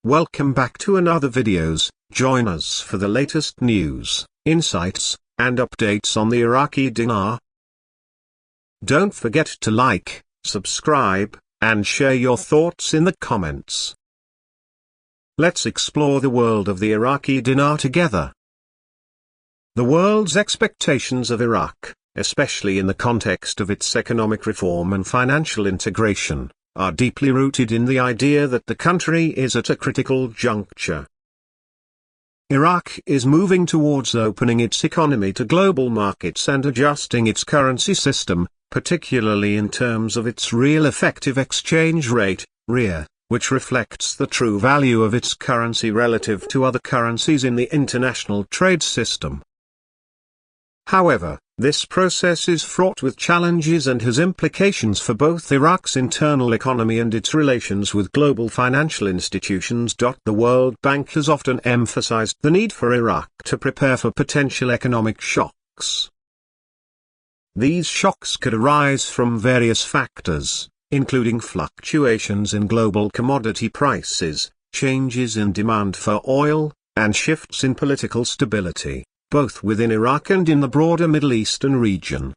Welcome back to another videos. Join us for the latest news, insights, and updates on the Iraqi dinar. Don't forget to like, subscribe, and share your thoughts in the comments. Let's explore the world of the Iraqi dinar together. The world's expectations of Iraq, especially in the context of its economic reform and financial integration, are deeply rooted in the idea that the country is at a critical juncture. Iraq is moving towards opening its economy to global markets and adjusting its currency system, particularly in terms of its real effective exchange rate, REA, which reflects the true value of its currency relative to other currencies in the international trade system. However, this process is fraught with challenges and has implications for both Iraq's internal economy and its relations with global financial institutions. The World Bank has often emphasized the need for Iraq to prepare for potential economic shocks. These shocks could arise from various factors, including fluctuations in global commodity prices, changes in demand for oil, and shifts in political stability, both within Iraq and in the broader Middle Eastern region.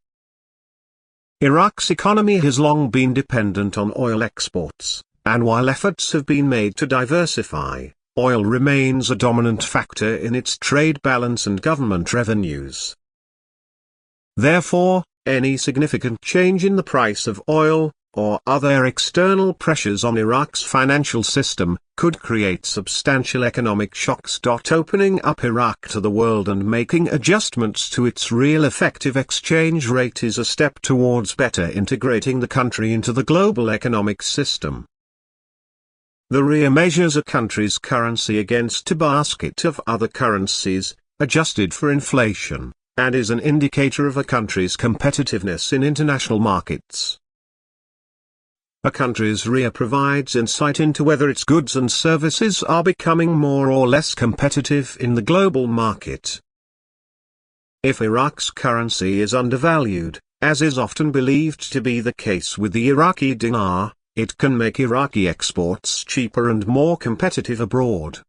Iraq's economy has long been dependent on oil exports, and while efforts have been made to diversify, oil remains a dominant factor in its trade balance and government revenues. Therefore, any significant change in the price of oil, or other external pressures on Iraq's financial system, could create substantial economic shocks. Opening up Iraq to the world and making adjustments to its real effective exchange rate is a step towards better integrating the country into the global economic system. The REA measures a country's currency against a basket of other currencies, adjusted for inflation, and is an indicator of a country's competitiveness in international markets. A country's REA provides insight into whether its goods and services are becoming more or less competitive in the global market. If Iraq's currency is undervalued, as is often believed to be the case with the Iraqi dinar, it can make Iraqi exports cheaper and more competitive abroad.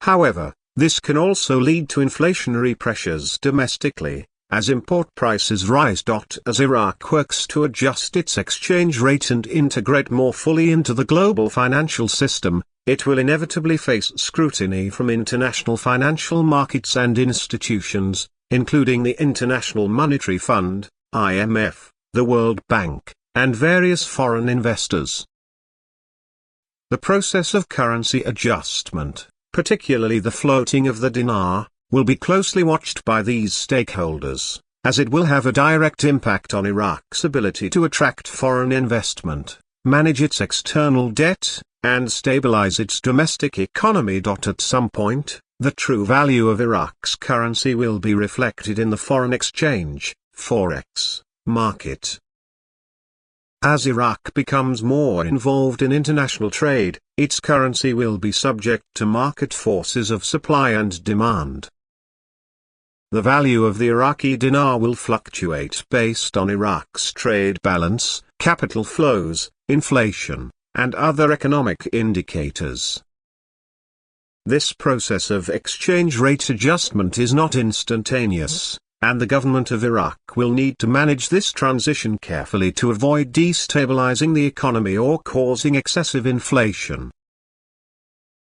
However, this can also lead to inflationary pressures domestically, as import prices rise. As Iraq works to adjust its exchange rate and integrate more fully into the global financial system, it will inevitably face scrutiny from international financial markets and institutions, including the International Monetary Fund, IMF, the World Bank, and various foreign investors. The process of currency adjustment, particularly the floating of the dinar, will be closely watched by these stakeholders, as it will have a direct impact on Iraq's ability to attract foreign investment, manage its external debt, and stabilize its domestic economy. At some point, the true value of Iraq's currency will be reflected in the foreign exchange, forex, market. As Iraq becomes more involved in international trade, its currency will be subject to market forces of supply and demand. The value of the Iraqi dinar will fluctuate based on Iraq's trade balance, capital flows, inflation, and other economic indicators. This process of exchange rate adjustment is not instantaneous, and the government of Iraq will need to manage this transition carefully to avoid destabilizing the economy or causing excessive inflation.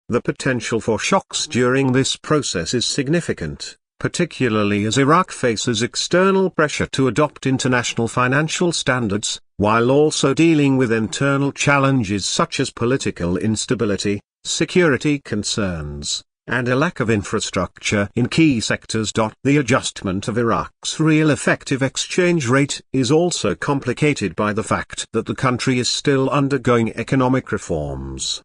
The potential for shocks during this process is significant, particularly as Iraq faces external pressure to adopt international financial standards, while also dealing with internal challenges such as political instability, security concerns, and a lack of infrastructure in key sectors. The adjustment of Iraq's real effective exchange rate is also complicated by the fact that the country is still undergoing economic reforms.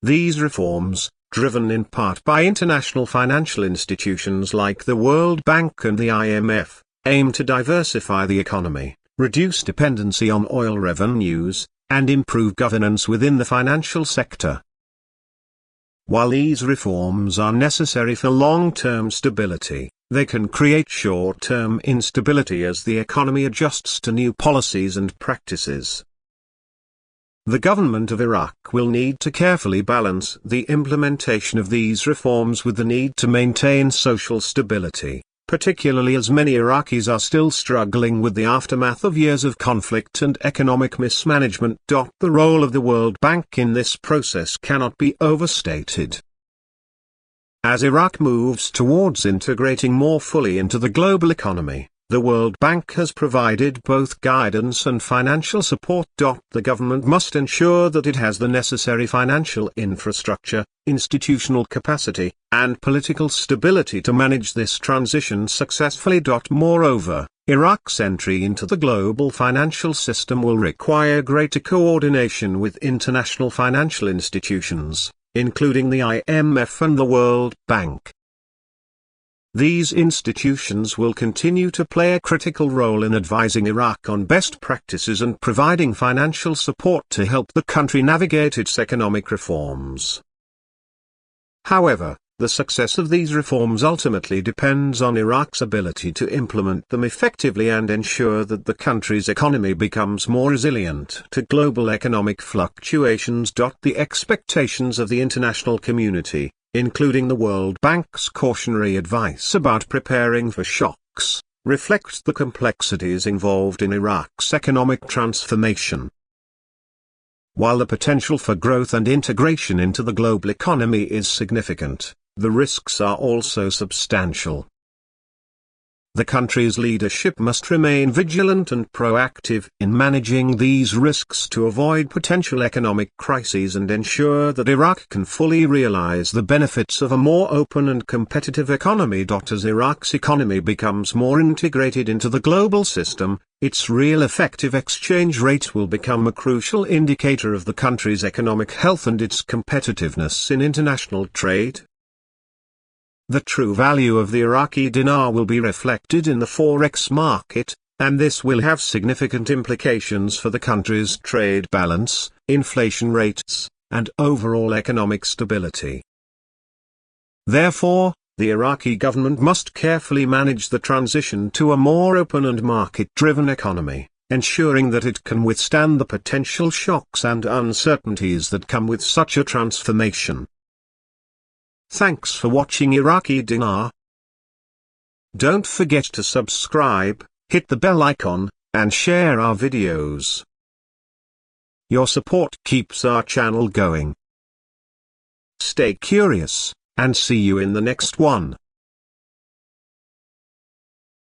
These reforms, driven in part by international financial institutions like the World Bank and the IMF, aim to diversify the economy, reduce dependency on oil revenues, and improve governance within the financial sector. While these reforms are necessary for long-term stability, they can create short-term instability as the economy adjusts to new policies and practices. The government of Iraq will need to carefully balance the implementation of these reforms with the need to maintain social stability, particularly as many Iraqis are still struggling with the aftermath of years of conflict and economic mismanagement. The role of the World Bank in this process cannot be overstated. As Iraq moves towards integrating more fully into the global economy, the World Bank has provided both guidance and financial support. The government must ensure that it has the necessary financial infrastructure, institutional capacity, and political stability to manage this transition successfully. Moreover, Iraq's entry into the global financial system will require greater coordination with international financial institutions, including the IMF and the World Bank. These institutions will continue to play a critical role in advising Iraq on best practices and providing financial support to help the country navigate its economic reforms. However, the success of these reforms ultimately depends on Iraq's ability to implement them effectively and ensure that the country's economy becomes more resilient to global economic fluctuations. The expectations of the international community, including the World Bank's cautionary advice about preparing for shocks, reflect the complexities involved in Iraq's economic transformation. While the potential for growth and integration into the global economy is significant, the risks are also substantial. The country's leadership must remain vigilant and proactive in managing these risks to avoid potential economic crises and ensure that Iraq can fully realize the benefits of a more open and competitive economy. As Iraq's economy becomes more integrated into the global system, its real effective exchange rate will become a crucial indicator of the country's economic health and its competitiveness in international trade. The true value of the Iraqi dinar will be reflected in the forex market, and this will have significant implications for the country's trade balance, inflation rates, and overall economic stability. Therefore, the Iraqi government must carefully manage the transition to a more open and market-driven economy, ensuring that it can withstand the potential shocks and uncertainties that come with such a transformation. Thanks for watching Iraqi Dinar. Don't forget to subscribe, hit the bell icon, and share our videos. Your support keeps our channel going. Stay curious, and see you in the next one.